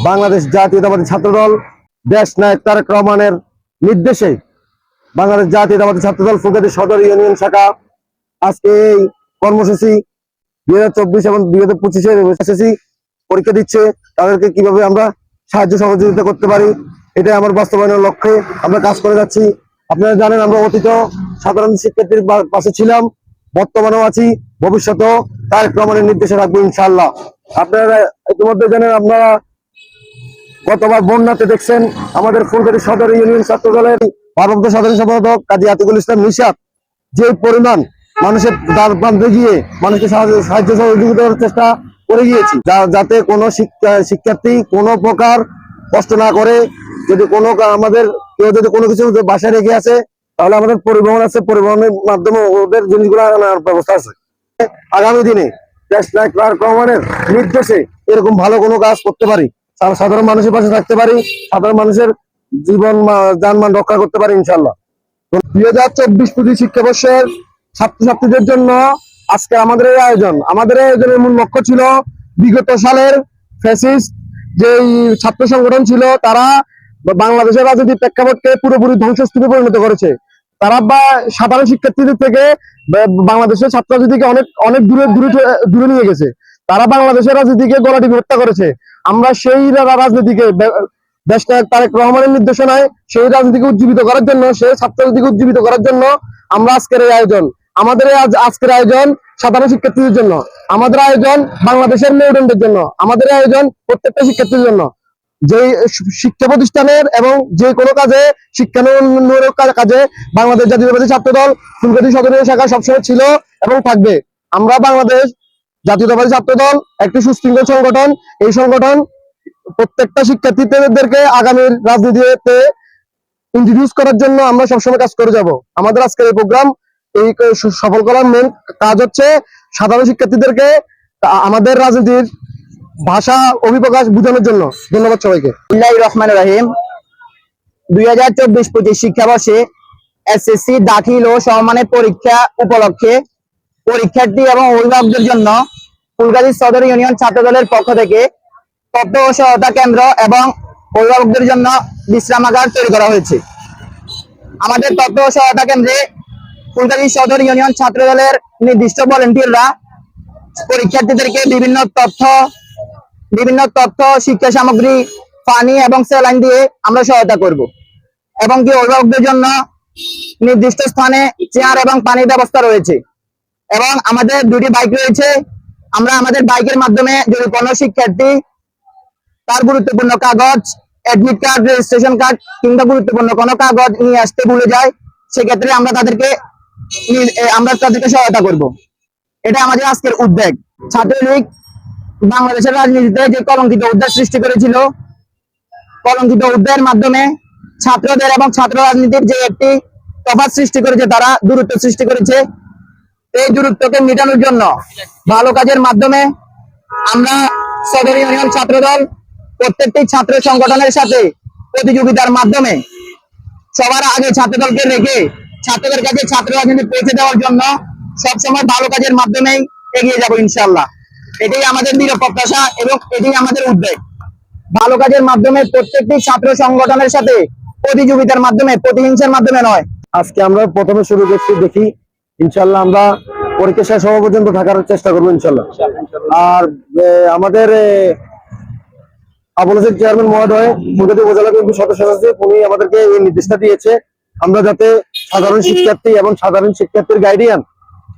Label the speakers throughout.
Speaker 1: বাংলাদেশ জাতীয়তাবাদী ছাত্রদল দেশ নায়ক তারেক রহমানের নির্দেশে বাংলাদেশ জাতীয়তাবাদী ছাত্রদল ফুলগাজী সদর ইউনিয়ন শাখা আজকে এই কর্মসূচি 2024 এবং 2025 এসএসসি পরীক্ষা দিচ্ছে, তাদেরকে কিভাবে আমরা সাহায্য সহযোগিতা করতে পারি এটাই আমার বাস্তবায়নের লক্ষ্যে আমরা কাজ করে যাচ্ছি। আপনারা জানেন আমরা অতীত সাধারণ শিক্ষার্থীর পাশে ছিলাম, বর্তমানেও আছি, ভবিষ্যতেও তারেক রহমানের নির্দেশে রাখবো ইনশাআল্লাহ। আপনারা ইতিমধ্যে জানেন, আপনারা গতবার বন্যাতে দেখছেন আমাদের ফুলগাজী সদর ইউনিয়ন ছাত্রদলের ভারপ্রাপ্ত সাধারণ সম্পাদক কাজী আতিকুল ইসলাম নিশাত যে পরিমাণ মানুষের দ্বার প্রান্তে গিয়ে মানুষকে সাহায্য সহযোগিতা করার চেষ্টা করে গিয়েছি, যাতে কোনো শিক্ষার্থী কোনো প্রকার কষ্ট না করে। যদি কোনো আমাদের কেউ যদি কোনো কিছু বাসায় রেখে আছে তাহলে আমাদের পরিবহন আছে, পরিবহনের মাধ্যমে ওদের জিনিসগুলো আনার ব্যবস্থা আছে। আগামী দিনে দেশ নায়ক তারেক রহমানের নির্দেশে এরকম ভালো কোনো কাজ করতে পারি, সাধারণ মানুষের পাশে থাকতে পারি, সাধারণ মানুষের জীবন যানবাহন রক্ষা করতে পারি ইনশাআল্লাহ। 2024-25 শিক্ষাবর্ষের ছাত্রছাত্রীদের জন্য আজকে আমাদের এই আয়োজন। আমাদের এই আয়োজনের মূল লক্ষ্য ছিল বিগত সালের ফ্যাসিস্ট যে ছাত্র সংগঠন ছিল তারা বাংলাদেশের রাজনৈতিক প্রেক্ষাপটকে পুরোপুরি ধ্বংসস্তূপে পরিণত করেছে। তারা সাধারণ শিক্ষার্থীদের থেকে বাংলাদেশের ছাত্র রাজনীতিকে অনেক অনেক দূরে নিয়ে গেছে। তারা বাংলাদেশের রাজনীতিকে গলাটিপে হত্যা করেছে। আমরা সেই রাজনীতিকে দেশ নায়ক তারেক রহমানের নির্দেশনায় সেই রাজনীতিকে উজ্জীবিত করার জন্য, সেই ছাত্র রাজনীতিকে উজ্জীবিত করার জন্য আমরা আজকের এই আয়োজন। আমাদের আজকের আয়োজন সাধারণ শিক্ষার্থীদের জন্য, আমাদের আয়োজন বাংলাদেশের মেরুদণ্ডের জন্য, আমাদের আয়োজন প্রত্যেকটা শিক্ষার্থীর জন্য। যে শিক্ষা প্রতিষ্ঠানের এবং যে কোনো কাজে শিক্ষানুষ্ঠানের কাজে বাংলাদেশ জাতীয়তাবাদী ছাত্রদল ফুলগাজী সদর শাখা সবসময় ছিল এবং থাকবে। আমরা বাংলাদেশ জাতীয়তাবাদী ছাত্রদল একটি সুশৃঙ্খল সংগঠন। এই সংগঠন প্রত্যেকটা শিক্ষার্থীদেরকে আগামীর রাজনীতিতে ইন্ট্রোডিউস করার জন্য আমরা সবসময় কাজ করে যাব। আমাদের আজকের এই প্রোগ্রাম এই সফল করার মেন কাজ হচ্ছে সাধারণ শিক্ষার্থীদেরকে আমাদের রাজনীতির ভাষা অভিপ্রকাশ বোঝানোর জন্য। ধন্যবাদ সবাইকে।
Speaker 2: বিসমিল্লাহির রহমানির রহিম। 2024-25 শিক্ষাবর্ষে এসএসসি দাখিল ও সমমানের পরীক্ষা উপলক্ষে পরীক্ষার্থী এবং অভিভাবকদের জন্য ফুলগাজী সদর ইউনিয়ন ছাত্রদলের পক্ষ থেকে তথ্য ও সহায়তা কেন্দ্র এবং অভিভাবকদের জন্য বিশ্রামাগার তৈরি করা হয়েছে। আমাদের তথ্য ও সহায়তা কেন্দ্রে ফুলগাজী সদর ইউনিয়ন ছাত্রদলের নির্দিষ্ট ভলেন্টিয়াররা পরীক্ষার্থীদেরকে বিভিন্ন তথ্য শিক্ষা সামগ্রী, পানি এবং স্যালাইন দিয়ে আমরা সহায়তা করব এবং কি অভিভাবকদের জন্য নির্দিষ্ট স্থানে চেয়ার এবং পানির ব্যবস্থা রয়েছে এবং আমাদের দুটি বাইক রয়েছে। আমরা আমাদের বাইকের মাধ্যমে যদি কোনো শিক্ষার্থী তার গুরুত্বপূর্ণ কাগজ, অ্যাডমিট কার্ড, রেজিস্ট্রেশন কার্ড কিংবা গুরুত্বপূর্ণ কোনো কাগজ নিয়ে আসতে ভুলে যায়, সেক্ষেত্রে আমরা তাদেরকে সহায়তা করব। এটা আমাদের আজকের উদ্যোগ। ছাত্রলীগ বাংলাদেশের রাজনীতিতে যে কলঙ্কিত উদ্যোগ সৃষ্টি করেছিল, কলঙ্কিত উদ্যোগের মাধ্যমে ছাত্রদের এবং ছাত্র রাজনীতির যে একটি তফাৎ সৃষ্টি করেছে, তারা দূরত্ব সৃষ্টি করেছে। এই দূরত্বকে মেটানোর জন্য ভালো কাজের মাধ্যমে আমরা সদর ইউনিয়ন ছাত্রদল প্রত্যেকটি ছাত্র সংগঠনের সাথে প্রতিযোগিতার মাধ্যমে সবার আগে ছাত্রদলকে রেখে ছাত্রদের কাছে ছাত্র রাজনীতি পৌঁছে দেওয়ার জন্য সবসময় ভালো কাজের মাধ্যমেই এগিয়ে যাব ইনশাআল্লাহ। এটাই আমাদের দৃঢ় প্রত্যাশা এবং এটাই আমাদের উদ্যোগ। ভালো কাজের মাধ্যমে প্রত্যেকটি ছাত্র সংগঠনের সাথে প্রতিযোগিতার মাধ্যমে, প্রতিহিংসার মাধ্যমে নয়।
Speaker 1: আজকে আমরা প্রথমে শুরু করছি, দেখি ইনশাআল্লাহ আমরা পরীক্ষা শেষ হওয়া পর্যন্ত থাকার চেষ্টা করবো ইনশাআল্লাহ। আর আমাদের আবুল হাসেন চেয়ারম্যান মহোদয় ফুলগাজী উপজেলা বিএনপির সদস্য সচিব, উনি আমাদেরকে এই নির্দেশটা দিয়েছে আমরা যাতে সাধারণ শিক্ষার্থী এবং সাধারণ শিক্ষার্থীর গাইডিয়ান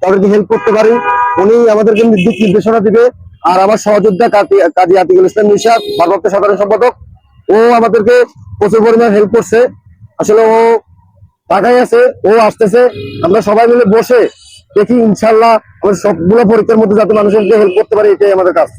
Speaker 1: তাদেরকে হেল্প করতে পারি। উনি আমাদেরকে নির্দেশনা দিবে। আর আমার সহযোদ্ধা কাজী আতিকুল ইসলাম নিশাত, ভারপ্রাপ্ত সাধারণ সম্পাদক, ও আমাদেরকে প্রচুর পরিমাণ হেল্প করছে। আসলে ও ঢাকায় আছে, ও আসতেছে, আমরা সবাই মিলে বসে দেখি ইনশাআল্লাহ আমাদের সবগুলো পরীক্ষার মধ্যে যাতে মানুষকে হেল্প করতে পারি, এটাই আমাদের কাজ।